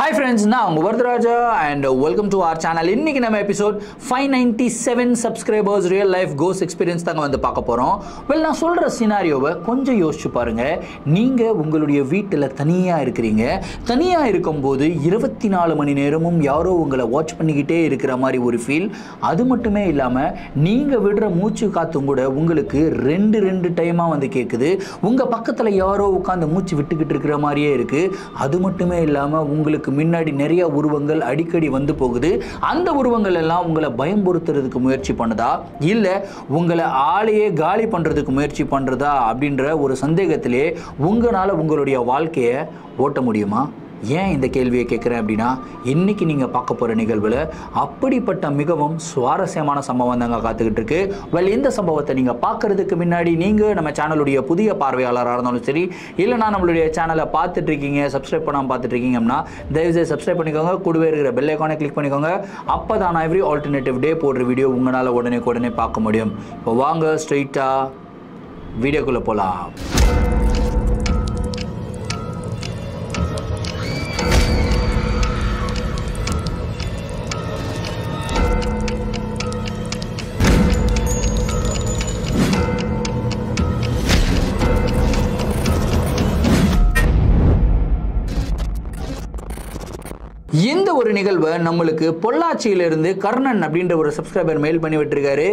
Hi friends, நான் உங்க Varadaraja and welcome to our channel. இன்னைக்கு நம்ம episode 597 subscribers real life ghost experience தாங்க வந்து பார்க்க போறோம். நான் சொல்ற சினாரியோவை கொஞ்சம் யோசிச்சு பாருங்க. நீங்க உங்களுடைய வீட்டில் தனியா இருக்கிறீங்க. தனியா இருக்கும்போது 24 மணி நேரமும் யாரோ உங்களை வாட்ச் பண்ணிக்கிட்டே இருக்கிற மாதிரி ஒரு ஃபீல். அது மட்டுமே இல்லாம நீங்க விடுற மூச்சு காத்தும் கூட உங்களுக்கு ரெண்டு டைமா வந்து கேட்குது. உங்க பக்கத்துல யாரோ உட்கார்ந்து மூச்சு விட்டுக்கிட்டு இருக்கிற மாதிரியே இருக்கு. அது மட்டுமே இல்லாம உங்களுக்கு முன்னாடி நிறைய உருவங்கள் அடிக்கடி வந்து போகுது. அந்த உருவங்கள் எல்லாம் உங்களை பயம்படுத்துறதுக்கு முயற்சி பண்ணுதா இல்ல உங்களை ஆளையே காலி பண்றதுக்கு முயற்சி பண்றதா அப்படின்ற ஒரு சந்தேகத்திலே உங்களால உங்களுடைய வாழ்க்கையை ஓட்ட முடியுமா? ஏன் இந்த கேள்வியை கேட்குறேன் அப்படின்னா, இன்னைக்கு நீங்கள் பார்க்க போகிற நிகழ்வில் அப்படிப்பட்ட மிகவும் சுவாரஸ்யமான சம்பவம் தாங்க காத்துக்கிட்டு இருக்கு. இந்த சம்பவத்தை நீங்கள் பார்க்கறதுக்கு முன்னாடி நீங்கள் நம்ம சேனலுடைய புதிய பார்வையாளராக இருந்தாலும் சரி, இல்லைனா நம்மளுடைய சேனலை பார்த்துட்டு இருக்கீங்க, சப்ஸ்கிரைப் பண்ணாமல் பார்த்துட்டு இருக்கீங்க அப்படின்னா தயவுசெய்து சப்ஸ்கிரைப் பண்ணிக்கோங்க. கூடவே இருக்கிற பெல் ஐக்கானை கிளிக் பண்ணிக்கோங்க. அப்போ தான் நான் எவ்ரி ஆல்டர்னேட்டிவ் டே போடுற வீடியோ உங்களால் உடனே பார்க்க முடியும். இப்போ வாங்க ஸ்ட்ரெயிட்டாக வீடியோக்குள்ளே போகலாம். இந்த ஒரு நிகழ்வை நம்மளுக்கு பொள்ளாச்சியிலிருந்து கர்ணன் அப்படின்ற ஒரு சப்ஸ்கிரைபர் மெயில் பண்ணி விட்டுருக்காரு.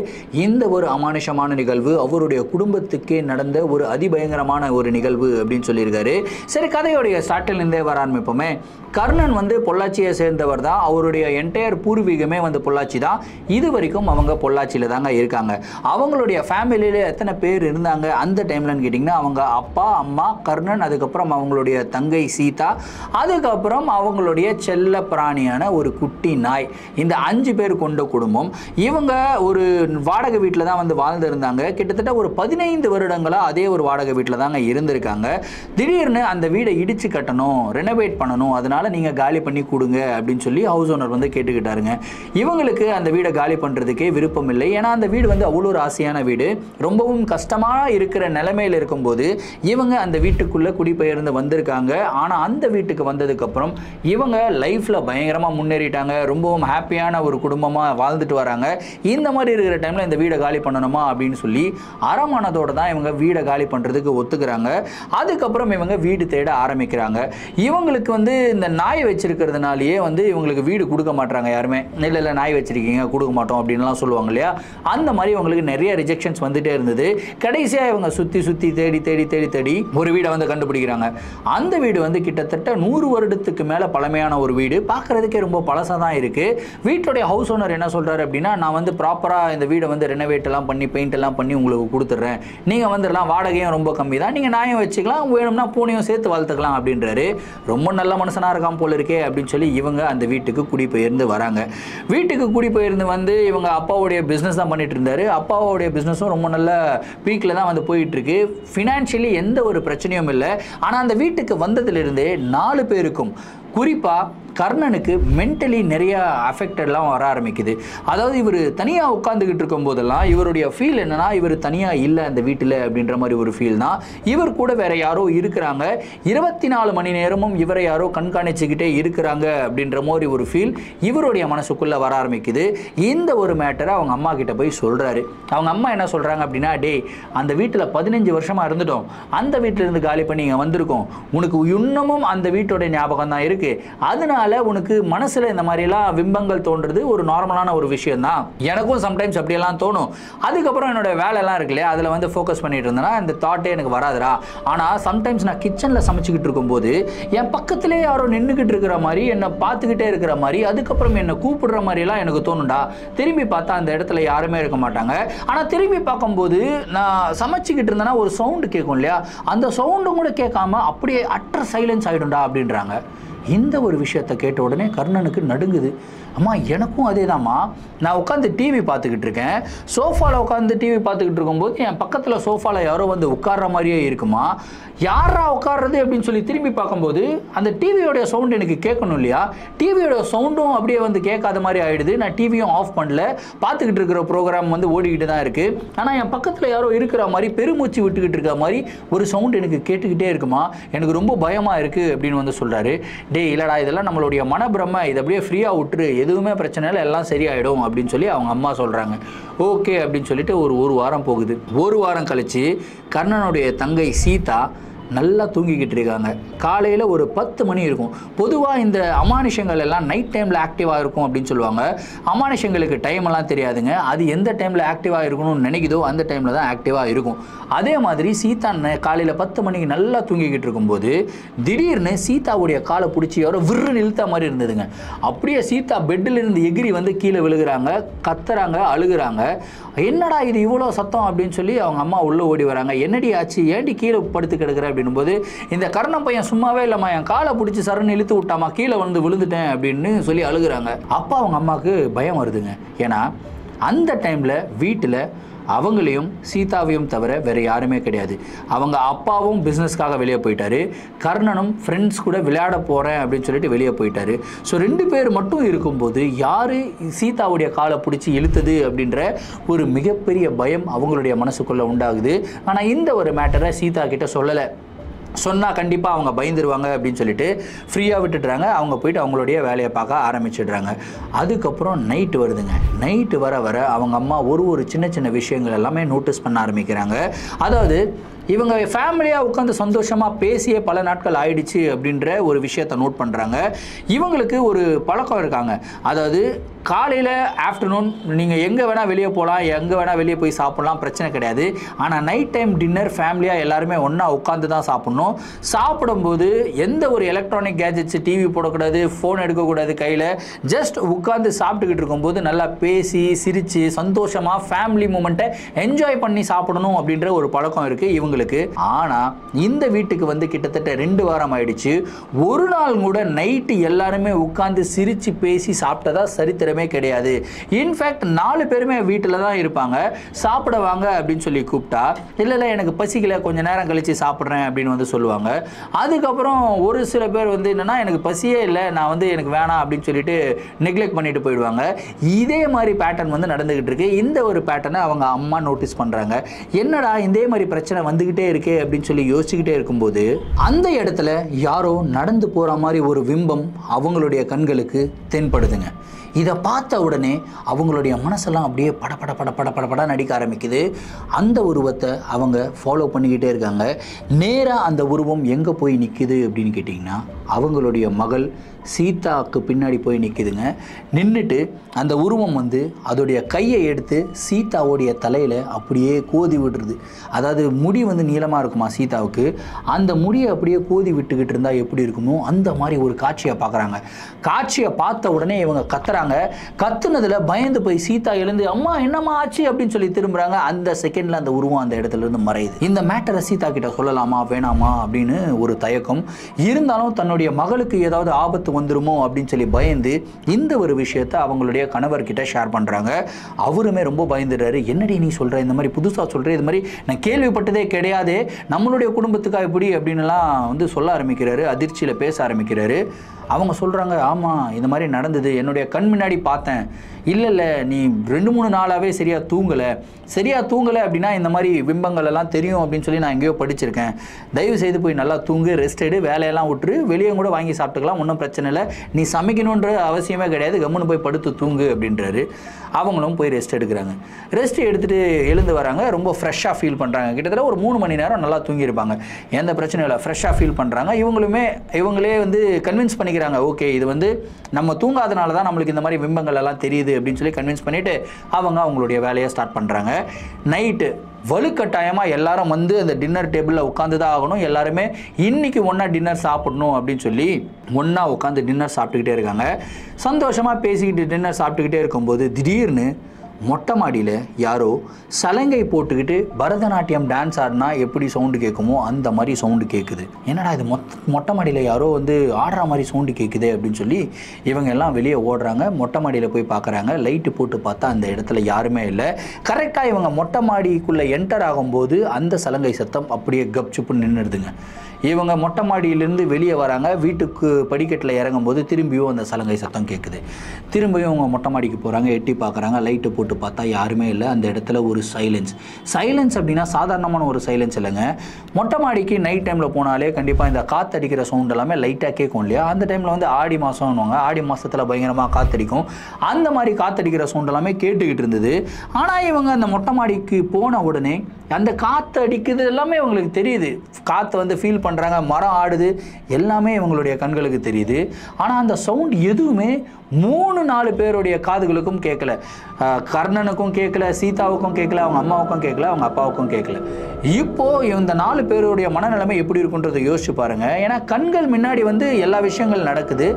இந்த ஒரு அமானுஷமான நிகழ்வு அவருடைய குடும்பத்துக்கே நடந்த ஒரு அதிபயங்கரமான ஒரு நிகழ்வு அப்படின்னு சொல்லியிருக்காரு. சரி, கதையோடைய ஸ்டார்டில் இருந்தே வர ஆரம்பிப்போமே. கர்ணன் வந்து பொள்ளாச்சியை சேர்ந்தவர் தான். அவருடைய என்டையர் பூர்வீகமே வந்து பொள்ளாச்சி தான். இது வரைக்கும் அவங்க பொள்ளாச்சியில் தாங்க இருக்காங்க. அவங்களுடைய ஃபேமிலியில் எத்தனை பேர் இருந்தாங்க அந்த டைம்லன்னு கேட்டிங்கன்னா, அவங்க அப்பா, அம்மா, கர்ணன், அதுக்கப்புறம் அவங்களுடைய தங்கை சீதா, அதுக்கப்புறம் அவங்களுடைய செல்ல பிராணியான ஒரு குட்டி நாய். இந்த 5 பேர் கொண்ட குடும்பம். இவங்க ஒரு வாடகை வீட்டில் தான் வந்து வாழ்ந்துருந்தாங்க. கிட்டத்தட்ட ஒரு 15 வருடங்களாக அதே ஒரு வாடகை வீட்டில் தாங்க இருந்திருக்காங்க. திடீர்னு அந்த வீடை இடிச்சு கட்டணும், ரெனோவேட் பண்ணணும், அதனால நீங்கள் காலி பண்ணி கொடுங்க அப்படின்னு சொல்லி ஹவுஸ் ஓனர் வந்து கேட்டுக்கிட்டாருங்க. இவங்களுக்கு அந்த வீடை காலி பண்ணுறதுக்கே விருப்பம் இல்லை. ஏன்னா அந்த வீடு வந்து அவ்வளோ ஒரு ஆசையான வீடு. ரொம்பவும் கஷ்டமாக இருக்கிற நிலைமையில் இருக்கும்போது இவங்க அந்த வீட்டுக்குள்ளே குடிபெயர்ந்து வந்திருக்காங்க. ஆனால் அந்த வீட்டுக்கு வந்ததுக்கப்புறம் இவங்க லைஃப்பில் பயங்கரமாக முன்னேறிட்டாங்க. ரொம்பவும் ஹாப்பியான ஒரு குடும்பமாக வாழ்ந்துட்டு வராங்க. இந்த மாதிரி இருக்கிற டைமில் இந்த வீடை காலி பண்ணணுமா அப்படின்னு சொல்லி அறமானதோடு தான் இவங்க வீடை காலி பண்ணுறதுக்கு ஒத்துக்கிறாங்க. அதுக்கப்புறம் இவங்க வீடு தேட ஆரம்பிக்கிறாங்க. இவங்களுக்கு வந்து இந்த நாய் வச்சிருக்கிறதுனாலேயே வந்து இவங்களுக்கு வீடு கொடுக்க மாட்டாங்க யாருமே. இல்லை நாய் வச்சிருக்கீங்க கொடுக்க மாட்டோம் அப்படின்லாம் சொல்லுவாங்க இல்லையா. அந்த மாதிரி இவங்களுக்கு நிறைய ரிஜெக்ஷன்ஸ் வந்துட்டே இருந்தது. கடைசியாக இவங்க சுற்றி தேடி ஒரு வீடை வந்து கண்டுபிடிக்கிறாங்க. அந்த வீடு வந்து கிட்டத்தட்ட 100 வருடத்துக்கு மேலே பழமையான ஒரு வீடு. பார்க்குறதுக்கே ரொம்ப பழசாக தான் இருக்குது. வீட்டுடைய ஹவுஸ் ஓனர் என்ன சொல்கிறாரு அப்படின்னா, நான் வந்து ப்ராப்பராக இந்த வீடை வந்து ரெனோவேட் எல்லாம் பண்ணி பெயிண்ட் எல்லாம் பண்ணி உங்களுக்கு கொடுத்துட்றேன், நீங்கள் வந்துடலாம், வாடகையும் ரொம்ப கம்மி தான், நீங்கள் நாயம் வச்சுக்கலாம், வேணும்னா பூனையும் சேர்த்து வளர்த்துக்கலாம் அப்படின்றாரு. ரொம்ப நல்ல மனுஷனாக இருக்கான் போல இருக்கே அப்படின்னு சொல்லி இவங்க அந்த வீட்டுக்கு குடிபெயர்ந்து வராங்க. வீட்டுக்கு குடிபெயர்ந்து வந்து இவங்க அப்பாவுடைய பிஸ்னஸ் தான் பண்ணிட்டு இருந்தாரு. அப்பாவுடைய பிஸ்னஸும் ரொம்ப நல்ல பீக்கில் தான் வந்து போயிட்டு இருக்கு. ஃபினான்ஷியலி எந்த ஒரு பிரச்சனையும் இல்லை. ஆனால் அந்த வீட்டுக்கு வந்ததுலேருந்தே 4 பேருக்கும், குறிப்பாக கர்ணனுக்கு மென்டலி நிறைய அஃபெக்டட்லாம் வர ஆரம்பிக்குது. அதாவது இவர் தனியாக உட்காந்துக்கிட்டு இருக்கும் போதெல்லாம் இவருடைய ஃபீல் என்னன்னா, இவர் தனியாக இல்லை அந்த வீட்டில் அப்படின்ற மாதிரி ஒரு ஃபீல் தான். இவர் கூட வேற யாரோ இருக்கிறாங்க, 24 மணி நேரமும் இவரை யாரோ கண்காணிச்சுக்கிட்டே இருக்கிறாங்க அப்படின்ற மாதிரி ஒரு ஃபீல் இவருடைய மனசுக்குள்ளே வர ஆரம்பிக்குது. இந்த ஒரு மேட்டரை அவங்க அம்மா கிட்ட போய் சொல்கிறாரு. அவங்க அம்மா என்ன சொல்கிறாங்க அப்படின்னா, டே, அந்த வீட்டில் 15 வருஷமாக இருந்துட்டோம், அந்த வீட்டிலேருந்து காலி பண்ணி இங்கே வந்திருக்கோம், உனக்கு இன்னமும் அந்த வீட்டோட ஞாபகம் தான் இருக்குது, அதனால உனக்கு மனசுல இந்த மாதிரிலாம் விம்பங்கள் தோன்றது ஒரு நார்மலான ஒரு விஷயம் தான். எனக்கும் சம்டைம்ஸ் அப்படியெல்லாம் தோணும். அதுக்கப்புறம் என்னோட வேலையெல்லாம் இருக்கு இல்லையா, அதில் வந்து ஃபோக்கஸ் பண்ணிட்டு இருந்தேன்னா இந்த தாட்டே எனக்கு வராதுரா. ஆனால் சம்டைம்ஸ் நான் கிச்சனில் சமைச்சிக்கிட்டு இருக்கும்போது என் பக்கத்திலே யாரோ நின்றுக்கிட்டு இருக்கிற மாதிரி, என்னை பார்த்துக்கிட்டே இருக்கிற மாதிரி, அதுக்கப்புறம் என்னை கூப்பிடுற மாதிரிலாம் எனக்கு தோணுண்டா. திரும்பி பார்த்தா அந்த இடத்துல யாருமே இருக்க மாட்டாங்க. ஆனால் திரும்பி பார்க்கும்போது நான் சமைச்சிக்கிட்டு இருந்தேன்னா ஒரு சவுண்டு கேட்கும் இல்லையா, அந்த சவுண்டும் கூட கேட்காம அப்படியே அட்டர் சைலன்ஸ் ஆகிடும்டா அப்படின்றாங்க. இந்த ஒரு விஷயத்தை கேட்ட உடனே கர்ணனுக்கு நடுங்குது. அம்மா, எனக்கும் அதே தான்மா, நான் உட்காந்து டிவி பார்த்துக்கிட்டு இருக்கேன், சோஃபாவில் உட்காந்து டிவி பார்த்துக்கிட்டு இருக்கும்போது என் பக்கத்தில் சோஃபாவில் யாரோ வந்து உட்கார்ற மாதிரியே இருக்குமா, யாரா உட்கார்றது அப்படின்னு சொல்லி திரும்பி பார்க்கும்போது அந்த டிவியோடைய சவுண்ட் எனக்கு கேட்கணும் இல்லையா, டிவியோட சவுண்டும் அப்படியே வந்து கேட்காத மாதிரி ஆகிடுது. நான் டிவியும் ஆஃப் பண்ணல, பார்த்துக்கிட்டு இருக்கிற ப்ரோக்ராம் வந்து ஓடிக்கிட்டு தான் இருக்குது. ஆனால் என் பக்கத்தில் யாரோ இருக்கிற மாதிரி பெருமூச்சு விட்டுக்கிட்டு இருக்கிற மாதிரி ஒரு சவுண்ட் எனக்கு கேட்டுக்கிட்டே இருக்குமா, எனக்கு ரொம்ப பயமாக இருக்குது அப்படின்னு வந்து சொல்கிறாரு. டே இல்லடா இதெல்லாம் நம்மளுடைய மனப்பிரமை, இதை அப்படியே ஃப்ரீயாக விட்டுரு, எதுவுமே பிரச்சனை இல்லை, எல்லாம் சரியாயிடும் அப்படின்னு சொல்லி அவங்க அம்மா சொல்கிறாங்க. ஓகே அப்படின்னு சொல்லிட்டு ஒரு வாரம் போகுது. ஒரு வாரம் கழித்து கர்ணனுடைய தங்கை சீதா நல்லா தூங்கிக்கிட்டு இருக்காங்க. காலையில் ஒரு 10 மணி இருக்கும். பொதுவாக இந்த அமானுஷங்கள் எல்லாம் நைட் டைமில் ஆக்டிவாக இருக்கும் அப்படின்னு சொல்லுவாங்க. அமானுஷங்களுக்கு டைமெல்லாம் தெரியாதுங்க. அது எந்த டைமில் ஆக்டிவாக இருக்கணும்னு நினைக்குதோ அந்த டைமில் தான் ஆக்டிவாக இருக்கும். அதே மாதிரி சீதா காலையில் 10 மணிக்கு நல்லா தூங்கிக்கிட்டு இருக்கும்போது திடீர்னு சீதாவுடைய காலை பிடிச்சி யாரோ விற்று இழுத்த மாதிரி இருந்ததுங்க. அப்படியே சீதா பெட்டில் இருந்து எகிரி வந்து கீழே விழுகிறாங்க, கத்துறாங்க, அழுகுறாங்க. என்னடா இது இவ்வளோ சத்தம் அப்படின்னு சொல்லி அவங்க அம்மா உள்ளே ஓடி வராங்க. என்னடி ஆச்சு, ஏண்டி கீழே படுத்து கிடக்குற அப்படின்னும்போது, இந்த கர்ணன் பையன் சும்மாவே இல்லைம்மா, என் காலை பிடிச்சி சரன்னு இழுத்து விட்டாமா, கீழே வந்து விழுந்துட்டேன் அப்படின்னு சொல்லி அழுகுறாங்க. அப்போ அவங்க அம்மாவுக்கு பயம் வருதுங்க. ஏன்னா அந்த டைமில் வீட்டில் அவங்களையும் சீதாவையும் தவிர வேறு யாருமே கிடையாது. அவங்க அப்பாவும் பிஸ்னஸ்க்காக வெளியே போயிட்டாரு, கர்ணனும் ஃப்ரெண்ட்ஸ் கூட விளையாட போகிறேன் அப்படின்னு சொல்லிட்டு வெளியே போயிட்டாரு. ஸோ 2 பேர் மட்டும் இருக்கும்போது யார் சீதாவுடைய காலை பிடிச்சி இழுத்தது அப்படின்ற ஒரு மிகப்பெரிய பயம் அவங்களுடைய மனசுக்குள்ளே உண்டாகுது. ஆனால் இந்த ஒரு மேட்டரை சீதா கிட்ட சொல்லலை. சொன்னால் கண்டிப்பாக அவங்க பயந்துருவாங்க அப்படின்னு சொல்லிட்டு ஃப்ரீயாக விட்டுடுறாங்க. அவங்க போயிட்டு அவங்களுடைய வேலையை பார்க்க ஆரம்பிச்சிடுறாங்க. அதுக்கப்புறம் நைட்டு வருதுங்க. நைட்டு வர வர அவங்க அம்மா ஒரு சின்ன சின்ன விஷயங்கள் எல்லாமே நோட்டீஸ் பண்ண ஆரம்பிக்கிறாங்க. அதாவது இவங்க ஃபேமிலியாக உட்காந்து சந்தோஷமாக பேசியே பல நாட்கள் ஆயிடுச்சு அப்படின்ற ஒரு விஷயத்தை நோட் பண்ணுறாங்க. இவங்களுக்கு ஒரு பழக்கம் இருக்காங்க. அதாவது காலையில் ஆஃப்டர்நூன் நீங்கள் எங்கே வேணால் வெளியே போகலாம், எங்கே வேணால் வெளியே போய் சாப்பிட்லாம், பிரச்சனை கிடையாது. ஆனால் நைட் டைம் டின்னர் ஃபேமிலியாக எல்லாருமே ஒன்றா உட்காந்து தான் சாப்பிட்ணும். சாப்பிடும்போது எந்த ஒரு எலக்ட்ரானிக் கேஜெட்ஸ், டிவி போடக்கூடாது, ஃபோன் எடுக்கக்கூடாது கையில். ஜஸ்ட் உட்காந்து சாப்பிட்டுக்கிட்டு இருக்கும்போது நல்லா பேசி சிரித்து சந்தோஷமாக ஃபேமிலி மூமெண்ட்டை என்ஜாய் பண்ணி சாப்பிடணும் அப்படின்ற ஒரு பழக்கம் இருக்குது இவங்களுக்கு. ஆனால் இந்த வீட்டுக்கு வந்து கிட்டத்தட்ட 2 வாரம் ஆயிடுச்சு. ஒரு நாள் கூட நைட்டு எல்லாருமே உட்காந்து சிரித்து பேசி சாப்பிட்டதா சரித்திரமே கிடையாது. இன்ஃபேக்ட் 4 பேருமே வீட்டில் தான் இருப்பாங்க. சாப்பிட வாங்க அப்படின்னு சொல்லி கூப்பிட்டா, இல்லை எனக்கு பசிக்கல, கொஞ்சம் நேரம் கழித்து சாப்பிட்றேன் அப்படின்னு வந்து சொல்லுவாங்க. அதுக்கப்புறம் ஒரு சில பேர் வந்து என்னென்னா எனக்கு பசியே இல்லை, நான் வந்து எனக்கு வேணாம் அப்படின்னு சொல்லிட்டு நெக்லெக்ட் பண்ணிட்டு போயிடுவாங்க. இதே மாதிரி பேட்டர்ன் வந்து நடந்துகிட்டு இருக்கு. இந்த ஒரு பேட்டர்னை அவங்க அம்மா நோட்டீஸ் பண்ணுறாங்க. என்னடா இதே மாதிரி பிரச்சனை வந்துகிட்டே இருக்கே அப்படின்னு சொல்லி யோசிச்சுக்கிட்டே இருக்கும்போது அந்த இடத்துல யாரோ நடந்து போற மாதிரி ஒரு பிம்பம் அவங்களுடைய கண்களுக்கு தென்படுதுங்க. இதை பார்த்த உடனே அவங்களுடைய மனசெல்லாம் அப்படியே பட நடிக்க ஆரம்பிக்குது. அந்த உருவத்தை அவங்க ஃபாலோ பண்ணிக்கிட்டே இருக்காங்க. நேராக அந்த உருவம் எங்கே போய் நிற்குது அப்படின்னு கேட்டிங்கன்னா அவங்களுடைய மகள் சீதாவுக்கு பின்னாடி போய் நிற்குதுங்க. நின்றுட்டு அந்த உருவம் வந்து அதோடைய கையை எடுத்து சீதாவுடைய தலையில் அப்படியே கோதி விடுறது. அதாவது முடி வந்து நீளமாக இருக்குமா சீதாவுக்கு, அந்த முடியை அப்படியே கோதி விட்டுக்கிட்டு இருந்தால் எப்படி இருக்குமோ அந்த மாதிரி ஒரு காட்சியை பார்க்குறாங்க. காட்சியை பார்த்த உடனே இவங்க கத்துறாங்க. கத்துனதில் பயந்து போய் சீதா எழுந்து அம்மா என்னம்மா ஆச்சு அப்படின்னு சொல்லி திரும்புகிறாங்க. அந்த செகண்டில் அந்த உருவம் அந்த இடத்துல இருந்து மறையுது. இந்த மேட்டரை சீதா கிட்ட சொல்லலாமா வேணாமா அப்படின்னு ஒரு தயக்கம் இருந்தாலும் தன்னுடைய மகளுக்கு ஏதாவது ஆபத்து வந்துருமோ அப்படின்னு சொல்லி பயந்து இந்த ஒரு விஷயத்தை அவங்களுடைய கணவர்கிட்ட ஷேர் பண்ணுறாங்க. அவருமே ரொம்ப பயந்துடுறாரு. என்னடி நீ சொல்கிற, இந்த மாதிரி புதுசாக சொல்கிற, இது மாதிரி நான் கேள்விப்பட்டதே கிடையாது, நம்மளுடைய குடும்பத்துக்காக எப்படி அப்படின்னுலாம் வந்து சொல்ல ஆரம்பிக்கிறாரு. அதிர்ச்சியில் பேச ஆரம்பிக்கிறாரு. அவங்க சொல்கிறாங்க, ஆமாம் இந்த மாதிரி நடந்தது, என்னுடைய கண் முன்னாடி பார்த்தேன். இல்லை நீ 2-3 நாளாகவே சரியாக தூங்கலை அப்படின்னா இந்த மாதிரி பிம்பங்கள் எல்லாம் தெரியும் அப்படின்னு சொல்லி நான் எங்கேயோ படிச்சிருக்கேன். தயவு செய்து போய் நல்லா தூங்கு, ரெஸ்ட் எடு, வேலையெல்லாம் விட்டுரு, வெளியே கூட வாங்கி சாப்பிட்டுக்கலாம், ஒன்றும் பிரச்சனை இல்லை, நீ சமைக்கணுன்ற அவசியமே கிடையாது, கம்முன்னு போய் படுத்து தூங்கு அப்படின்றாரு. அவங்களும் போய் ரெஸ்ட் எடுக்கிறாங்க. ரெஸ்ட் எடுத்துகிட்டு எழுந்து வராங்க. ரொம்ப ஃப்ரெஷ்ஷாக ஃபீல் பண்ணுறாங்க. கிட்டத்தட்ட ஒரு 3 மணி நேரம் நல்லா தூங்கியிருப்பாங்க, எந்த பிரச்சனையும் இல்லை, ஃப்ரெஷ்ஷாக ஃபீல் பண்ணுறாங்க. இவங்களே வந்து கன்வின்ஸ் பண்ணிக்கிறாங்க, ஓகே இது வந்து நம்ம தூங்காதனால தான் நம்மளுக்கு இந்த மாதிரி பிம்பங்கள் எல்லாம் தெரியுது அப்படின்னு சொல்லி கன்வின்ஸ் பண்ணிவிட்டு அவங்களுடைய வேலையை ஸ்டார்ட் பண்ணுறாங்க. நைட்டு வலுக்கட்டாயமாக எல்லாரும் வந்து அந்த டின்னர் டேபிளில் உட்காந்து தான் ஆகணும், எல்லாருமே இன்றைக்கி ஒன்றா டின்னர் சாப்பிடணும் அப்படின்னு சொல்லி ஒன்றா உட்காந்து டின்னர் சாப்பிட்டுக்கிட்டே இருக்காங்க. சந்தோஷமாக பேசிக்கிட்டு டின்னர் சாப்பிட்டுக்கிட்டே இருக்கும்போது திடீர்னு மொட்டை மாடியில் யாரோ சலங்கை போட்டுக்கிட்டு பரதநாட்டியம் டான்ஸ் ஆடினா எப்படி சவுண்டு கேட்குமோ அந்த மாதிரி சவுண்டு கேட்குது. என்னடா இது மொட்டை மாடியில் யாரோ வந்து ஆடுற மாதிரி சவுண்டு கேட்குது அப்படின்னு சொல்லி இவங்க எல்லாம் வெளியே ஓடுறாங்க. மொட்டை மாடியில் போய் பார்க்குறாங்க. லைட்டு போட்டு பார்த்தா அந்த இடத்துல யாருமே இல்லை. கரெக்டாக இவங்க மொட்டை மாடிக்குள்ளே என்டர் ஆகும்போது அந்த சலங்கை சத்தம் அப்படியே கப்சுப்புன்னு நின்றுடுதுங்க. இவங்க மொட்டை மாடியிலிருந்து வெளியே வராங்க. வீட்டுக்கு படிக்கட்டில் இறங்கும்போது திரும்பியும் அந்த சலங்கை சத்தம் கேட்குது. திரும்பியும் அவங்க மொட்டை மாடிக்கு போகிறாங்க. எட்டி பார்க்குறாங்க. லைட்டு போட்டு பார்த்தா யாருமே இல்லை. அந்த இடத்துல ஒரு சைலன்ஸ் அப்படின்னா சாதாரணமான ஒரு சைலன்ஸ் இல்லைங்க. மொட்டை மாடிக்கு நைட் டைமில் போனாலே கண்டிப்பாக இந்த காற்றடிக்கிற சவுண்ட் எல்லாமே லைட்டாக கேட்கும் இல்லையா? அந்த டைமில் வந்து ஆடி மாதம்னுவாங்க. ஆடி மாதத்தில் பயங்கரமாக காற்றடிக்கும். அந்த மாதிரி காற்றடிக்கிற சவுண்ட் எல்லாமே கேட்டுக்கிட்டு இருந்தது. ஆனால் இவங்க அந்த மொட்டை மாடிக்கு போன உடனே அந்த காற்று அடிக்குது எல்லாமே இவங்களுக்கு தெரியுது. காற்றை வந்து ஃபீல் பண்ணுறாங்க. மரம் ஆடுது எல்லாமே இவங்களுடைய கண்களுக்கு தெரியுது. ஆனால் அந்த சவுண்ட் எதுவுமே 3-4 பேருடைய காதுகளுக்கும் கேட்கல. கர்ணனுக்கும் கேட்கல, சீதாவுக்கும் கேட்கல, அவங்க அம்மாவுக்கும் கேட்கல, அவங்க அப்பாவுக்கும் கேட்கல. இப்போ இந்த 4 பேருடைய மனநிலைமை எப்படி இருக்குன்றதை யோசிச்சு பாருங்க. ஏன்னா கண்கள் முன்னாடி வந்து எல்லா விஷயங்கள் நடக்குது.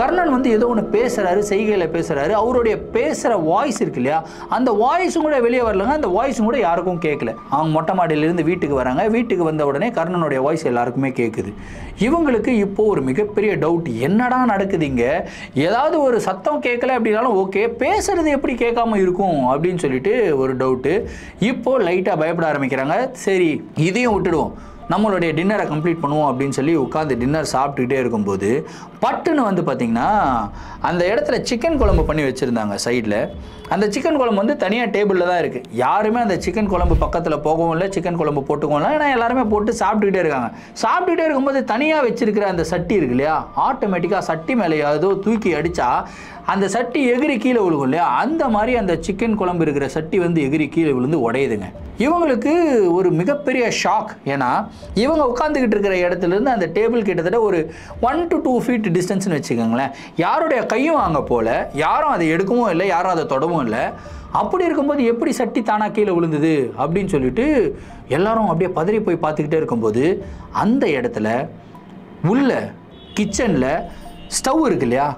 கர்ணன் வந்து ஏதோ ஒன்று பேசுறாரு, செய்கையில் பேசுறாரு. அவருடைய பேசுகிற வாய்ஸ் இருக்கு இல்லையா, அந்த வாய்ஸும் கூட வெளியே வரலங்க. அந்த வாய்ஸும் கூட யாருக்கும் கேட்கல. அவங்க மொட்டை மாடியிலிருந்து வீட்டுக்கு வராங்க. வீட்டுக்கு வந்த உடனே கர்ணனுடைய வாய்ஸ் எல்லாருக்குமே கேட்குது. இவங்களுக்கு இப்போ ஒரு மிகப்பெரிய டவுட், என்னடா நடக்குதுங்க? ஏதாவது ஒரு சத்தம் கேட்கல அப்படின்னாலும் ஓகே, பேசுறது எப்படி கேட்காம இருக்கும் அப்படின்னு சொல்லிட்டு ஒரு டவுட்டு. இப்போ லைட்டாக பயப்பட ஆரம்பிக்கிறாங்க. சரி இதையும் விட்டுடுவோம், நம்மளுடைய டின்னரை கம்ப்ளீட் பண்ணுவோம் அப்படின்னு சொல்லி உட்காந்து டின்னர் சாப்பிட்டுக்கிட்டே இருக்கும்போது பட்டுன்னு வந்து பார்த்திங்கன்னா அந்த இடத்துல சிக்கன் குழம்பு பண்ணி வச்சுருந்தாங்க சைடில். அந்த சிக்கன் குழம்பு வந்து தனியாக டேபிளில் தான் இருக்குது. யாருமே அந்த சிக்கன் குழம்பு பக்கத்தில் போகவும் இல்லை, சிக்கன் குழம்பு போட்டுக்கவும் இல்லை. ஏன்னா எல்லாருமே போட்டு சாப்பிட்டுக்கிட்டே இருக்காங்க. சாப்பிட்டுக்கிட்டே இருக்கும்போது தனியாக வச்சிருக்கிற அந்த சட்டி இருக்கு இல்லையா, ஆட்டோமேட்டிக்காக சட்டி மேலே ஏதோ தூக்கி அடித்தா அந்த சட்டி எகிரி கீழே விழுகும் இல்லையா, அந்த மாதிரி அந்த சிக்கன் குழம்பு இருக்கிற சட்டி வந்து எகிரி கீழே விழுந்து உடையுதுங்க. இவங்களுக்கு ஒரு மிகப்பெரிய ஷாக். ஏன்னா இவங்க உட்காந்துக்கிட்டு இருக்கிற இடத்துலேருந்து அந்த டேபிள் கிட்டத்தட்ட ஒரு 1 to 2 feet டிஸ்டன்ஸ்னு வச்சுக்கோங்களேன். யாருடைய கையும் அங்கே போல, யாரும் அதை எடுக்கவும் இல்லை, யாரும் அதை தொடவும் இல்லை. அப்படி இருக்கும்போது எப்படி சட்டி தானாக கீழே விழுந்தது அப்படின்னு சொல்லிட்டு எல்லாரும் அப்படியே பதறி போய் பார்த்துக்கிட்டே இருக்கும்போது அந்த இடத்துல உள்ள கிச்சனில் ஸ்டவ் இருக்கு இல்லையா,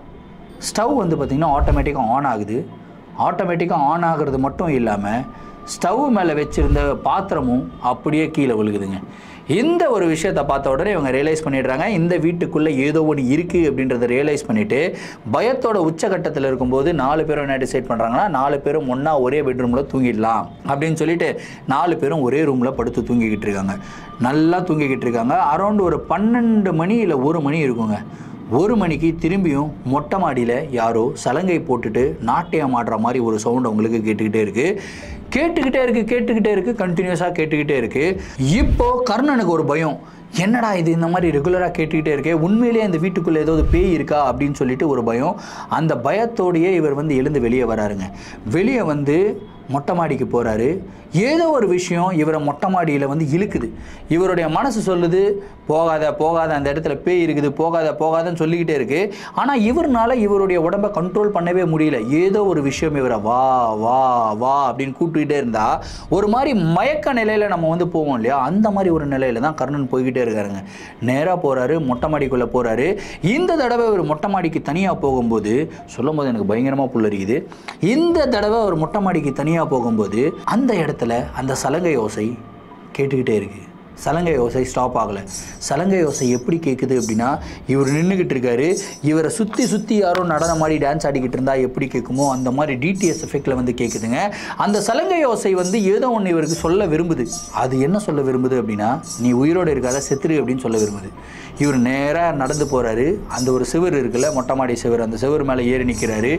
ஸ்டவ் வந்து பார்த்திங்கன்னா ஆட்டோமேட்டிக்காக ஆன் ஆகுது. ஆட்டோமேட்டிக்காக ஆன் ஆகிறது மட்டும் இல்லாமல் ஸ்டவ் மேலே வச்சுருந்த பாத்திரமும் அப்படியே கீழே விழுகுதுங்க. இந்த ஒரு விஷயத்தை பார்த்த உடனே இவங்க ரியலைஸ் பண்ணிடுறாங்க, இந்த வீட்டுக்குள்ளே ஏதோ ஒன்று இருக்குது அப்படின்றத ரியலைஸ் பண்ணிவிட்டு பயத்தோட உச்சகட்டத்தில் இருக்கும்போது 4 பேரும் என்ன டிசைட் பண்ணுறாங்கன்னா, 4 பேரும் ஒன்றா ஒரே பெட்ரூமில் தூங்கிடலாம் அப்படின்னு சொல்லிட்டு 4 பேரும் ஒரே ரூமில் படுத்து தூங்கிக்கிட்டு இருக்காங்க. நல்லா தூங்கிக்கிட்டு இருக்காங்க. அரௌண்ட் ஒரு 12 மணி இல்லை 1 மணி இருக்குங்க. 1 மணிக்கு திரும்பியும் மொட்டை மாடியில் யாரோ சலங்கை போட்டுட்டு நாட்டியம் ஆடுற மாதிரி ஒரு சவுண்ட் அவங்களுக்கு கேட்டுக்கிட்டே இருக்குது. கண்டினியூஸாக கேட்டுக்கிட்டே இருக்குது. இப்போ கர்ணனுக்கு ஒரு பயம், என்னடா இது இந்த மாதிரி ரெகுலராக கேட்டுக்கிட்டே இருக்கே, உண்மையிலேயே இந்த வீட்டுக்குள்ளே ஏதாவது பேய் இருக்கா அப்படின்னு சொல்லிட்டு ஒரு பயம். அந்த பயத்தோடையே இவர் வந்து எழுந்து வெளியே வராருங்க. வெளியே வந்து மொட்டை மாடிக்கு போகிறாரு. ஏதோ ஒரு விஷயம் இவரை மொட்டை மாடியில் வந்து இழுக்குது. இவருடைய மனசு சொல்லுது, போகாத அந்த இடத்துல பேய் இருக்குது, போகாதன்னு சொல்லிக்கிட்டே இருக்குது. ஆனால் இவர்னால இவருடைய உடம்பை கண்ட்ரோல் பண்ணவே முடியல. ஏதோ ஒரு விஷயம் இவரை வா அப்படின்னு கூப்பிட்டுக்கிட்டே இருந்தால் ஒரு மாதிரி மயக்க நிலையில் நம்ம வந்து போவோம் இல்லையா, அந்த மாதிரி ஒரு நிலையில் தான் கர்ணன் போய்கிட்டே இருக்காருங்க. நேராக போகிறாரு, மொட்டை மாடிக்குள்ளே போகிறாரு. இந்த தடவை ஒரு மொட்டை மாடிக்கு தனியாக போகும்போது சொல்லும் போது எனக்கு பயங்கரமாக புல்லரிக்குது. இந்த தடவை ஒரு மொட்டை மாடிக்கு தனியாக போகும்போது அந்த இடத்துல அந்த சலங்கை ஓசை கேட்டுக்கிட்டே இருக்கு. சலங்கை ஓசை ஸ்டாப் ஆகலை. சலங்கை ஓசை எப்படி கேட்குது அப்படின்னா, இவர் நின்றுக்கிட்டு இருக்காரு, இவரை சுற்றி யாரோ நடனம் மாதிரி டான்ஸ் ஆடிக்கிட்டு இருந்தால் எப்படி கேட்குமோ அந்த மாதிரி டிடிஎஸ் எஃபெக்டில் வந்து கேட்குதுங்க. அந்த சலங்கை ஓசை வந்து ஏதோ ஒன்று இவருக்கு சொல்ல விரும்புது. அது என்ன சொல்ல விரும்புது அப்படின்னா, நீ உயிரோடு இருக்காத, செத்துரு அப்படின்னு சொல்ல விரும்புது. இவர் நேராக நடந்து போகிறாரு. அந்த ஒரு சிவர் இருக்குல்ல, மொட்டை மாடி சிவர், அந்த சிவர் மேலே ஏறி நிற்கிறாரு.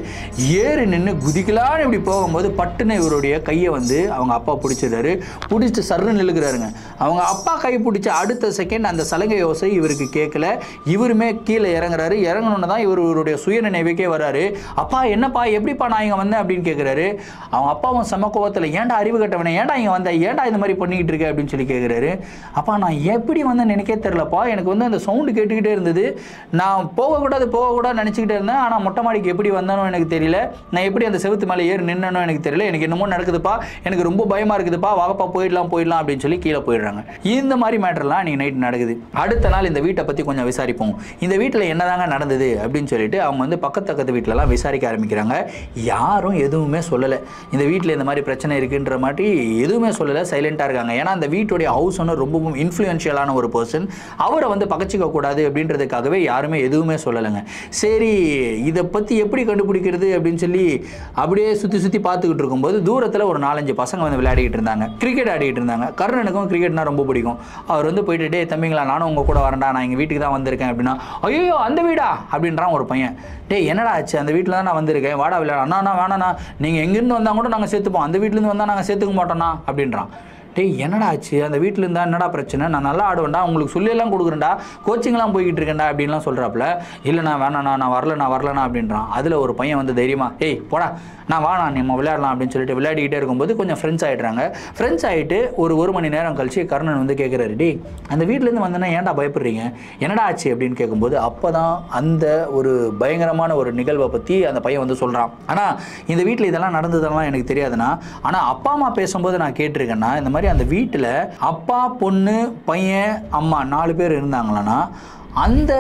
ஏறி நின்று குதிக்கலான்னு இப்படி போகும்போது பட்டுன்னு இவருடைய கையை வந்து அவங்க அப்பா பிடிச்சிடுறாரு. பிடிச்சிட்டு சர்ன்னு இழுக்கிறாருங்க. அவங்க அப்பா கை பிடிச்ச அடுத்த செகண்ட் அந்த சலங்கை ஓசை இவருக்கு கேட்கல. இவருமே கீழே இறங்குறாரு. இறங்கணுன்னு தான் இவருடைய சுயநினைவுக்கே வராரு. அப்பா என்னப்பா, எப்படிப்பா நான் இங்கே வந்தேன் அப்படின்னு கேட்குறாரு. அவங்க அப்பாவும் செம கோவத்தில், ஏன்டா அறிவு கட்டவனே, ஏன்டா இங்கே வந்தேன், ஏன்டா இந்த மாதிரி பண்ணிக்கிட்டு இருக்க அப்படின்னு சொல்லி கேட்குறாரு. அப்பா நான் எப்படி வந்தேன்னு எனக்கே தெரிலப்பா, எனக்கு வந்து அந்த சவுண்டு கேட்டுக்கிட்டே இருந்தது, நான் போகக்கூடாது நினச்சிக்கிட்டே இருந்தேன். ஆனால் மொட்டை மாடிக்கு எப்படி வந்தானோ எனக்கு தெரியல, நான் எப்படி அந்த செவுத்து மேலே ஏறி நின்னனோ எனக்கு தெரியல, எனக்கு என்னமோ நடக்குதுப்பா, எனக்கு ரொம்ப பயமாக இருக்குதுப்பா, வாங்கப்பா போயிடலாம் அப்படின்னு சொல்லி கீழே போயிடுறாங்க. இந்த மாதிரி மேட்டர்லாம் நீங்கள் நைட் நடக்குது. அடுத்த நாள் இந்த வீட்டை பற்றி கொஞ்சம் விசாரிப்போம், இந்த வீட்டில் என்னதாங்க நடந்தது அப்படின்னு சொல்லிட்டு அவங்க வந்து பக்கத்து வீட்டிலலாம் விசாரிக்க ஆரம்பிக்கிறாங்க. யாரும் எதுவுமே சொல்லலை, இந்த வீட்டில் இந்த மாதிரி பிரச்சனை இருக்குன்ற மாதிரி எதுவுமே சொல்லலை, சைலண்ட்டாக இருக்காங்க. ஏன்னா அந்த வீட்டுடைய ஹவுஸ் ஓனர் ரொம்பவும் இன்ஃப்ளூயன்ஷியலான ஒரு பர்சன், அவரை வந்து பகச்சிக்க கூடாது அப்படின்றதுக்காகவே யாருமே எதுவுமே சொல்லலைங்க. சரி இதை பற்றி எப்படி கண்டுபிடிக்கிறது அப்படின்னு சொல்லி அப்படியே சுற்றி பார்த்துக்கிட்டு இருக்கும்போது தூரத்தில் ஒரு 4-5 பசங்க வந்து விளையாடிக்கிட்டு இருந்தாங்க, கிரிக்கெட் ஆடிக்கிட்டு இருந்தாங்க. கர்ணனுக்கும் கிரிக்கெட்னா ரொம்ப பிடிக்கும். பிடிக்கும். அவர் வந்து போயிட்டு டே தம்பிங்களா நானும் உங்கள் கூட வரேன்டா, நான் எங்கள் வீட்டுக்கு தான் வந்திருக்கேன் அப்படின்னா, ஐயோ அந்த வீடா அப்படின்றான் ஒரு பையன். டே என்னடா ஆச்சு, அந்த வீட்டில் தான் நான் வந்திருக்கேன், வாடா விளையாட. அண்ணா வேணாண்ணா, நீங்கள் எங்கேருந்து வந்தால் கூட நாங்கள் சேர்த்துப்போம், அந்த வீட்டிலேருந்து வந்தால் நாங்கள் சேர்த்துக்க மாட்டோம்ண்ணா அப்படின்றான். டே என்னடா ஆச்சு, அந்த வீட்டில் இருந்தால் என்னடா பிரச்சனை, நான் நல்லா ஆடுவேன்டா, உங்களுக்கு சொல்லியெல்லாம் கொடுக்குறேன்டா, கோச்சிங்லாம் போய்கிட்டு இருக்கேன்டா அப்படின்லாம் சொல்கிறாப்புல. இல்லைண்ணா வேணாண்ணா, நான் வரலண்ணா அப்படின்றான். அதில் ஒரு பையன் வந்து தைரியமா ஏய் போடா நான் வாண்ணா நம்ம விளையாடலாம் அப்படின்னு சொல்லிட்டு விளையாடிக்கிட்டே இருக்கும்போது கொஞ்சம் ஃப்ரெண்ட்ஸ் ஆகிடுறாங்க. ஃப்ரெண்ட்ஸ் ஆகிட்டு ஒரு மணி நேரம் கழிச்சு கர்ணன் வந்து கேட்குறாரு, டே அந்த வீட்டிலேருந்து வந்தேன்னா ஏன்டா பயப்படுறீங்க, என்னடா ஆச்சு அப்படின்னு கேட்கும்போது அப்போ தான் அந்த ஒரு பயங்கரமான ஒரு நிகழ்வை பற்றி அந்த பையன் வந்து சொல்கிறான். ஆனால் இந்த வீட்டில் இதெல்லாம் நடந்ததெல்லாம் எனக்கு தெரியாதுண்ணா, ஆனால் அப்பா அம்மா பேசும்போது நான் கேட்டிருக்கேன்னா இந்த மாதிரி அந்த வீட்டில் அப்பா பொண்ணு பையன் அம்மா 4 பேர் இருந்தாங்களான்னா அந்த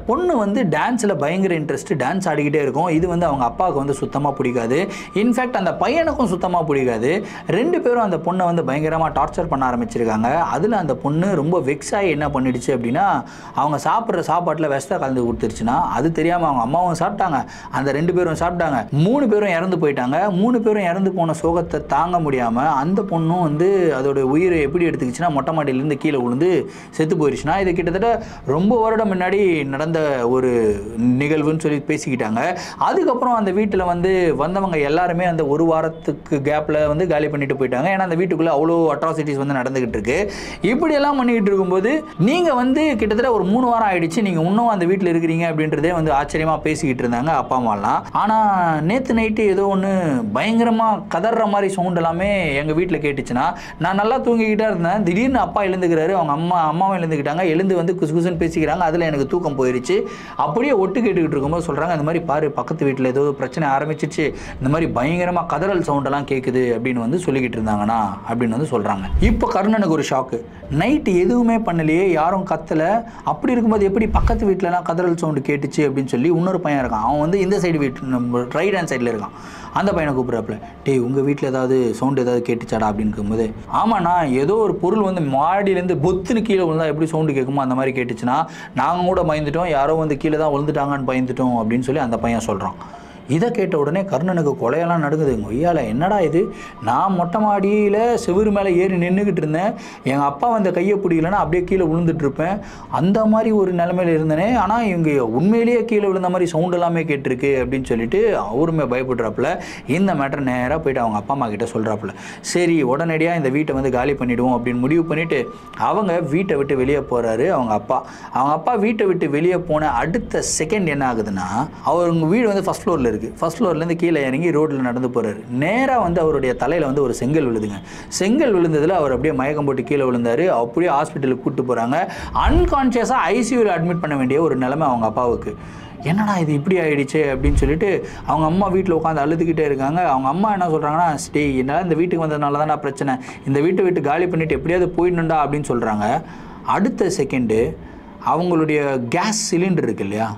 பொண்ணு வந்து டான்ஸில் பயங்கர இன்ட்ரெஸ்ட், டான்ஸ் ஆடிக்கிட்டே இருக்கும். இது வந்து அவங்க அப்பாவுக்கு வந்து சுத்தமாக பிடிக்காது. இன்ஃபேக்ட் அந்த பையனுக்கும் சுத்தமாக பிடிக்காது. 2 பேரும் அந்த பொண்ணை வந்து பயங்கரமாக டார்ச்சர் பண்ண ஆரம்பிச்சிருக்காங்க. அதில் அந்த பொண்ணு ரொம்ப வெக்ஸ் ஆகி என்ன பண்ணிடுச்சு அப்படின்னா அவங்க சாப்பிட்ற சாப்பாட்டில் விஷத்தை கலந்து கொடுத்துருச்சுன்னா அது தெரியாமல் அவங்க அம்மாவும் சாப்பிட்டாங்க, அந்த 2 பேரும் சாப்பிட்டாங்க, 3 பேரும் இறந்து போயிட்டாங்க. 3 பேரும் இறந்து போன சோகத்தை தாங்க முடியாமல் அந்த பொண்ணும் வந்து அதோட உயிரை எப்படி எடுத்துக்கிச்சுன்னா மொட்டை மாடியிலேருந்து கீழே விழுந்து செத்து போயிடுச்சுன்னா இது கிட்டத்தட்ட ரொம்ப வருடம் முன்னாடி நடந்த ஒரு நிகழ்வுன்னு சொல்லி பேசிக்கிட்டாங்க. அதுக்கப்புறம் அந்த வீட்டில் வந்து வந்தவங்க எல்லாருமே அந்த ஒரு வாரத்துக்கு கேப்பில் வந்து காலி பண்ணிட்டு போயிட்டாங்க. ஏன்னா அந்த வீட்டுக்குள்ளே அவ்வளோ அட்ராசிட்டிஸ் வந்து நடந்துகிட்டு இருக்கு. இப்படியெல்லாம் பண்ணிக்கிட்டு இருக்கும்போது நீங்கள் வந்து கிட்டத்தட்ட ஒரு 3 வாரம் ஆயிடுச்சு, நீங்கள் இன்னும் அந்த வீட்டில் இருக்கிறீங்க அப்படின்றதே வந்து ஆச்சரியமாக பேசிக்கிட்டு இருந்தாங்க அப்பா அம்மாலாம். ஆனால் நேற்று நைட்டு ஏதோ ஒன்று பயங்கரமாக கதற மாதிரி சவுண்ட் எல்லாமே எங்கள் வீட்டில் கேட்டுச்சுன்னா நான் நல்லா தூங்கிக்கிட்டே இருந்தேன். திடீர்னு அப்பா எழுந்துக்கிறாரு, அவங்க அம்மாவும் எழுந்துக்கிட்டாங்க. எழுந்து வந்து குசு குசுன்னு பேசிக்கிறாங்க. அதில் எனக்கு தூக்கம் போயிடுச்சு. அப்படியே ஒட்டு கேட்டுக்கிட்டு இருக்கும்போது சொல்கிறாங்க இந்த மாதிரி பாரு பக்கத்து வீட்டில் ஏதோ பிரச்சனை ஆரம்பிச்சிச்சு, இந்த மாதிரி பயங்கரமாக கதறல் சவுண்டெல்லாம் கேட்குது அப்படின்னு வந்து சொல்லிக்கிட்டு இருந்தாங்கண்ணா அப்படின்னு வந்து சொல்கிறாங்க. இப்போ கர்ணனுக்கு ஒரு ஷாக்கு, நைட்டு எதுவுமே பண்ணலையே, யாரும் கத்தலை, அப்படி இருக்கும்போது எப்படி பக்கத்து வீட்டிலலாம் கதறல் சவுண்டு கேட்டுச்சு அப்படின்னு சொல்லி இன்னொரு பையன் இருக்கான். அவன் வந்து இந்த சைடு வீட்டு ரைட் ஹேண்ட் சைடில் இருக்கான். அந்த பையனை கூப்பிட்றாப்புல, டேய் உங்கள் வீட்டில் ஏதாவது சவுண்டு ஏதாவது கேட்டுச்சாடா அப்படின்னு இருக்கும்போது ஆமாண்ணா ஏதோ ஒரு பொருள் வந்து மாடியிலேருந்து பொத்துன்னு கீழே விழுந்தா எப்படி சவுண்டு கேட்குமோ அந்த மாதிரி கேட்டுச்சுன்னா நாங்கள் கூட பயந்துட்டோம், யாரோ வந்து கீழே தான் விழுந்துட்டாங்கன்னு பயந்துட்டோம் அப்படின்னு சொல்லி அந்த பையன் சொல்கிறான். இதை கேட்ட உடனே கர்ணனுக்கு கொலையெல்லாம் நடுங்குது. கொய்யால என்னடா இது, நான் மொட்டை மாடியில் செவுரு மேலே ஏறி நின்றுக்கிட்டு இருந்தேன், எங்கள் அப்பா வந்து கையை பிடிக்கலன்னா அப்படியே கீழே விழுந்துட்டுருப்பேன், அந்த மாதிரி ஒரு நிலைமையில் இருந்தேனே, ஆனால் இவங்க உண்மையிலேயே கீழே விழுந்த மாதிரி சவுண்ட் எல்லாமே கேட்டிருக்கு அப்படின்னு சொல்லிட்டு அவருமே பயப்படுறாப்புல. இந்த மேட்டர் நேராக போயிட்டு அவங்க அப்பா அம்மா கிட்ட சொல்கிறாப்புல. சரி உடனடியாக இந்த வீட்டை வந்து காலி பண்ணிவிடுவோம் அப்படின்னு முடிவு பண்ணிவிட்டு அவங்க வீட்டை விட்டு வெளியே போகிறாரு அவங்க அப்பா வீட்டை விட்டு வெளியே போன அடுத்த செகண்ட் என்ன ஆகுதுன்னா அவங்க வீடு வந்து ஃபஸ்ட் ஃப்ளோரில் ஃபர்ஸ்ட் ஃப்ளோர்லேருந்து கீழே இறங்கி ரோட்டில் நடந்து போகிறாரு. நேராக வந்து அவருடைய தலையில் வந்து ஒரு செங்கல் விழுதுங்க. செங்கல் விழுந்ததில் அவர் அப்படியே மயக்கம் போட்டு கீழே விழுந்தார். அப்படியே ஹாஸ்பிட்டலுக்கு கூப்பிட்டு போகிறாங்க. அன்கான்ஷியஸாக ஐசியூவில் அட்மிட் பண்ண வேண்டிய ஒரு நிலைமை அவங்க அப்பாவுக்கு. என்னடா இது இப்படி ஆகிடுச்சு அப்படின்னு சொல்லிட்டு அவங்க அம்மா வீட்டில் உட்காந்து அழுதுகிட்டே இருக்காங்க. அவங்க அம்மா என்ன சொல்கிறாங்கன்னா ஸ்டே என்னால் இந்த வீட்டுக்கு வந்ததுனால தான் பிரச்சனை, இந்த வீட்டை விட்டு காலி பண்ணிவிட்டு எப்படியாவது போயிடணுண்டா அப்படின்னு சொல்கிறாங்க. அடுத்த செகண்டு அவங்களுடைய கேஸ் சிலிண்டர் இருக்கு இல்லையா,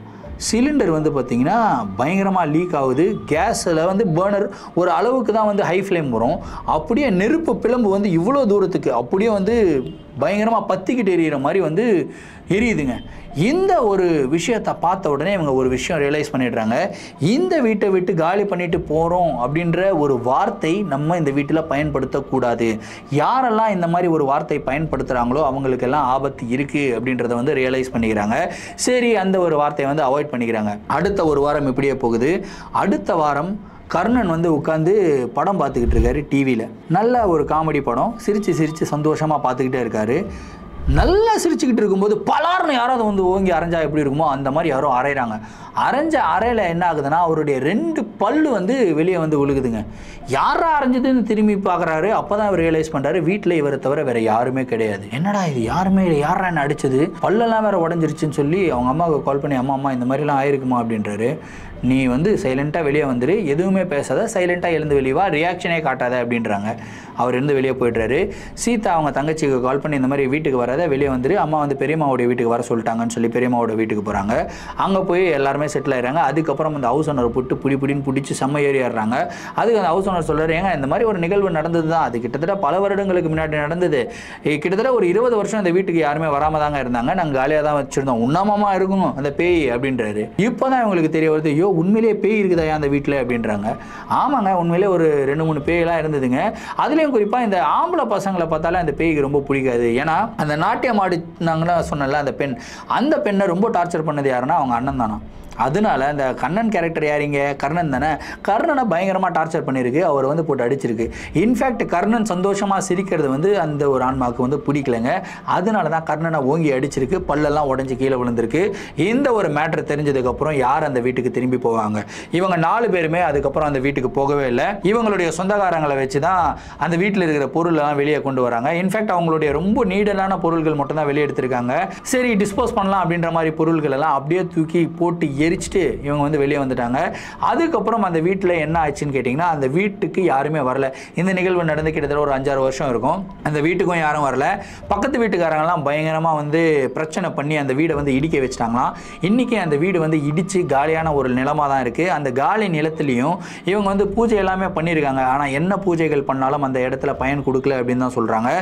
சிலிண்டர் வந்து பார்த்திங்கன்னா பயங்கரமாக லீக் ஆகுது. கேஸில் வந்து பர்னர் ஒரு அளவுக்கு தான் வந்து ஹை ஃப்ளேம் வரும், அப்படியே நெருப்பு பிளம்பு வந்து இவ்வளோ தூரத்துக்கு அப்படியே வந்து பயங்கரமாக பற்றிக்கிட்டு எரியிற மாதிரி வந்து எரியுதுங்க. இந்த ஒரு விஷயத்தை பார்த்த உடனே இவங்க ஒரு விஷயம் ரியலைஸ் பண்ணிடுறாங்க, இந்த வீட்டை விட்டு காலி பண்ணிட்டு போகிறோம் அப்படின்ற ஒரு வார்த்தை நம்ம இந்த வீட்டில் பயன்படுத்தக்கூடாது. யாரெல்லாம் இந்த மாதிரி ஒரு வார்த்தை பயன்படுத்துகிறாங்களோ அவங்களுக்கெல்லாம் ஆபத்து இருக்குது அப்படின்றத வந்து ரியலைஸ் பண்ணிக்கிறாங்க. சரி அந்த ஒரு வார்த்தையை வந்து அவாய்ட் பண்ணிக்கிறாங்க. அடுத்த ஒரு வாரம் இப்படியே போகுது. அடுத்த வாரம் கர்ணன் வந்து உட்காந்து படம் பார்த்துக்கிட்டு இருக்காரு டிவியில். நல்ல ஒரு காமெடி படம், சிரித்து சந்தோஷமாக பார்த்துக்கிட்டே இருக்காரு. நல்லா சிரிச்சுக்கிட்டு இருக்கும்போது பலார்னு யாராவது வந்து ஓங்கி அரைஞ்சா எப்படி இருக்குமோ அந்த மாதிரி யாரும் அரைகிறாங்க. அரைஞ்ச அறையில் என்ன ஆகுதுன்னா அவருடைய 2 பல்லு வந்து வெளியே வந்து விழுகுதுங்க. யாரா அரைஞ்சதுன்னு திரும்பி பார்க்குறாரு. அப்போ தான் அவர் ரியலைஸ் பண்ணுறாரு வீட்டில் இவரை தவிர வேறு யாருமே கிடையாது. என்னடா இது யாரா என்ன அடிச்சது, பல்லெல்லாம் வேறு உடஞ்சிருச்சுன்னு சொல்லி அவங்க அம்மாவுக்கு கால் பண்ணி அம்மா இந்த மாதிரிலாம் ஆயிருக்குமா அப்படின்றாரு. நீ வந்து சைலண்ட்டாக வெளியே வந்துரு, எதுவுமே பேசாத, சைலண்ட்டாக எழுந்து வெளியே வா, ரியாக்ஷனே காட்டாத அப்படின்றாங்க. அவர் இருந்து வெளியே போய்ட்றாரு. சீதா அவங்க தங்கச்சிக்கு கால் பண்ணி இந்த மாதிரி வீட்டுக்கு வராத, வெளியே வந்துரு, அம்மா வந்து பெரியம்மாவோடைய வீட்டுக்கு வர சொல்லிட்டாங்கன்னு சொல்லி பெரியம்மாவோட வீட்டுக்கு போகிறாங்க. அங்கே போய் எல்லாருமே செட்டில் ஆயிடுறாங்க. அதுக்கப்புறம் அந்த ஹவுஸ் ஓனர் போட்டு பிடின்னு பிடிச்சி செம்ம ஏறி ஆடுறாங்க. அதுக்கு அந்த ஹவுஸ் ஓனர் சொல்கிறாரு, ஏங்க இந்த மாதிரி ஒரு நிகழ்வு நடந்தது தான், அது கிட்டத்தட்ட பல வருடங்களுக்கு முன்னாடி நடந்தது, கிட்டத்தட்ட ஒரு 20 வருஷம் அந்த வீட்டுக்கு யாருமே வராமல் தாங்க இருந்தாங்க, நாங்கள் காலியாக தான் வச்சுருந்தோம், உண்ணாமமாக இருக்கும் அந்த பேய் அப்படின்றாரு. இப்போ தான் இவங்களுக்கு தெரிய வருது, ஐயோ உண்மையிலேயே பேய் இருக்குதா அந்த வீட்டில் அப்படின்றாங்க. ஆமாங்க, உண்மையிலே ஒரு 2-3 பேயெல்லாம் இருந்ததுங்க. அதுலேயும் குறிப்பாக இந்த ஆம்பளை பசங்களை பார்த்தாலே அந்த பேய்க்கு ரொம்ப பிடிக்காது. ஏன்னா அந்த நாட்டியம் ஆடினாங்கன்னா சொன்னல அந்த பெண், அந்த பெண்ணை ரொம்ப டார்ச்சர் பண்ணது யாருன்னா அவங்க அண்ணன் தானா. அதனால அந்த கண்ணன் கேரக்டர் யாரிங்க, கர்ணன் தானே. கர்ணனை பயங்கரமாக டார்ச்சர் பண்ணியிருக்கு, அவர் வந்து போட்டு அடிச்சிருக்கு. இன்ஃபேக்ட் கர்ணன் சந்தோஷமாக சிரிக்கிறது வந்து அந்த ஒரு ஆன்மாவுக்கு வந்து பிடிக்கலங்க. அதனால தான் கர்ணனை ஓங்கி அடிச்சிருக்கு, பல்லெல்லாம் உடஞ்சி கீழே விழுந்திருக்கு. இந்த ஒரு மேட்ரு தெரிஞ்சதுக்கப்புறம் யார் அந்த வீட்டுக்கு திரும்பி போவாங்க? இவங்க 4 பேருமே அதுக்கப்புறம் அந்த வீட்டுக்கு போகவே இல்லை. இவங்களுடைய சொந்தக்காரங்களை வச்சு தான் அந்த வீட்டில் இருக்கிற பொருளெல்லாம் வெளியே கொண்டு வராங்க. இன்ஃபேக்ட் அவங்களுடைய ரொம்ப நீடலான பொருள்கள் மட்டும் தான் வெளியே எடுத்திருக்காங்க. சரி டிஸ்போஸ் பண்ணலாம் அப்படின்ற மாதிரி பொருள்கள் எல்லாம் அப்படியே தூக்கி போட்டு எரிச்சிட்டு இவங்க வந்து வெளியே வந்துட்டாங்க. அதுக்கப்புறம் அந்த வீட்டில் என்ன ஆச்சுன்னு கேட்டிங்கன்னா, அந்த வீட்டுக்கு யாருமே வரல. இந்த நிகழ்வு நடந்து கிட்டத்தட்ட ஒரு 5-6 வருஷம் இருக்கும். அந்த வீட்டுக்கும் யாரும் வரல. பக்கத்து வீட்டுக்காரங்களாம் பயங்கரமாக வந்து பிரச்சனை பண்ணி அந்த வீடை வந்து இடிக்க வச்சுட்டாங்களாம். இன்றைக்கி அந்த வீடு வந்து இடித்து காலியான ஒரு நிலமாக தான் இருக்குது. அந்த காலி நிலத்துலையும் இவங்க வந்து பூஜை எல்லாமே பண்ணியிருக்காங்க. ஆனால் என்ன பூஜைகள் பண்ணாலும் அந்த இடத்துல பயன் கொடுக்கல அப்படின்னு தான் சொல்கிறாங்க.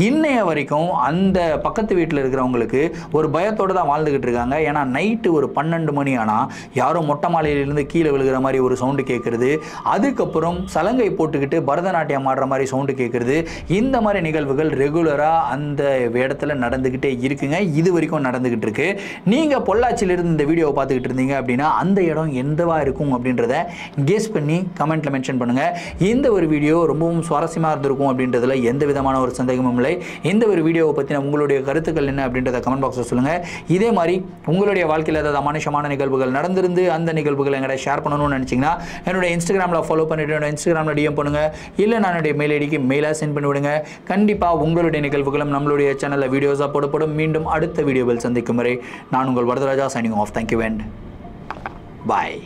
இன்னைய வரைக்கும் அந்த பக்கத்து வீட்டில் இருக்கிறவங்களுக்கு ஒரு பயத்தோடு தான் வாழ்ந்துக்கிட்டு இருக்காங்க. ஏன்னா நைட்டு ஒரு 12 மணி ஆனால் யாரோ மொட்டை மாலையிலிருந்து கீழே விழுகிற மாதிரி ஒரு சவுண்டு கேட்குறது, அதுக்கப்புறம் சலங்கை போட்டுக்கிட்டு பரதநாட்டியம் ஆடுற மாதிரி சவுண்டு கேட்குறது, இந்த மாதிரி நிகழ்வுகள் ரெகுலராக அந்த இடத்துல நடந்துக்கிட்டே இருக்குங்க. இது வரைக்கும் நடந்துக்கிட்டு இருக்கு. நீங்கள் பொள்ளாச்சியிலிருந்து இந்த வீடியோவை பார்த்துக்கிட்டு இருந்தீங்க அப்படின்னா அந்த இடம் எந்தவா இருக்கும் அப்படின்றத கெஸ் பண்ணி கமெண்ட்டில் மென்ஷன் பண்ணுங்கள். இந்த ஒரு வீடியோ ரொம்பவும் சுவாரஸ்யமாக இருந்திருக்கும் அப்படின்றதுல எந்த விதமான ஒரு சந்தேகமும் இல்லை. இந்த ஒரு வீடியோவை பற்றின உங்களுடைய கருத்துக்கள் என்ன அப்படின்றத கமெண்ட் பாக்ஸில் சொல்லுங்கள். இதே மாதிரி உங்களுடைய வாழ்க்கையில் ஏதாவது அமானுஷமான நிகழ்வுகள் நடந்திருந்து அந்த நிகழ்வுகளை எங்கட ஷேர் பண்ணணும்னு நினச்சிங்கன்னா என்னுடைய இன்ஸ்டாகிராமில் ஃபாலோ பண்ணிவிட்டு என்னோட இன்ஸ்டாகிராமில் டிஎம் பண்ணுங்கள். இல்லை நான் என்னுடைய மெயில் ஐடிக்கு மெயிலாக சென்ட் பண்ணிவிடுங்க. கண்டிப்பாக உங்களுடைய நிகழ்வுகளும் நம்மளுடைய சேனலில் வீடியோஸாக போடப்படும். மீண்டும் அடுத்த வீடியோவில் சந்திக்கும் வரை நான் உங்கள் Varadaraja signing off. Thank you and bye.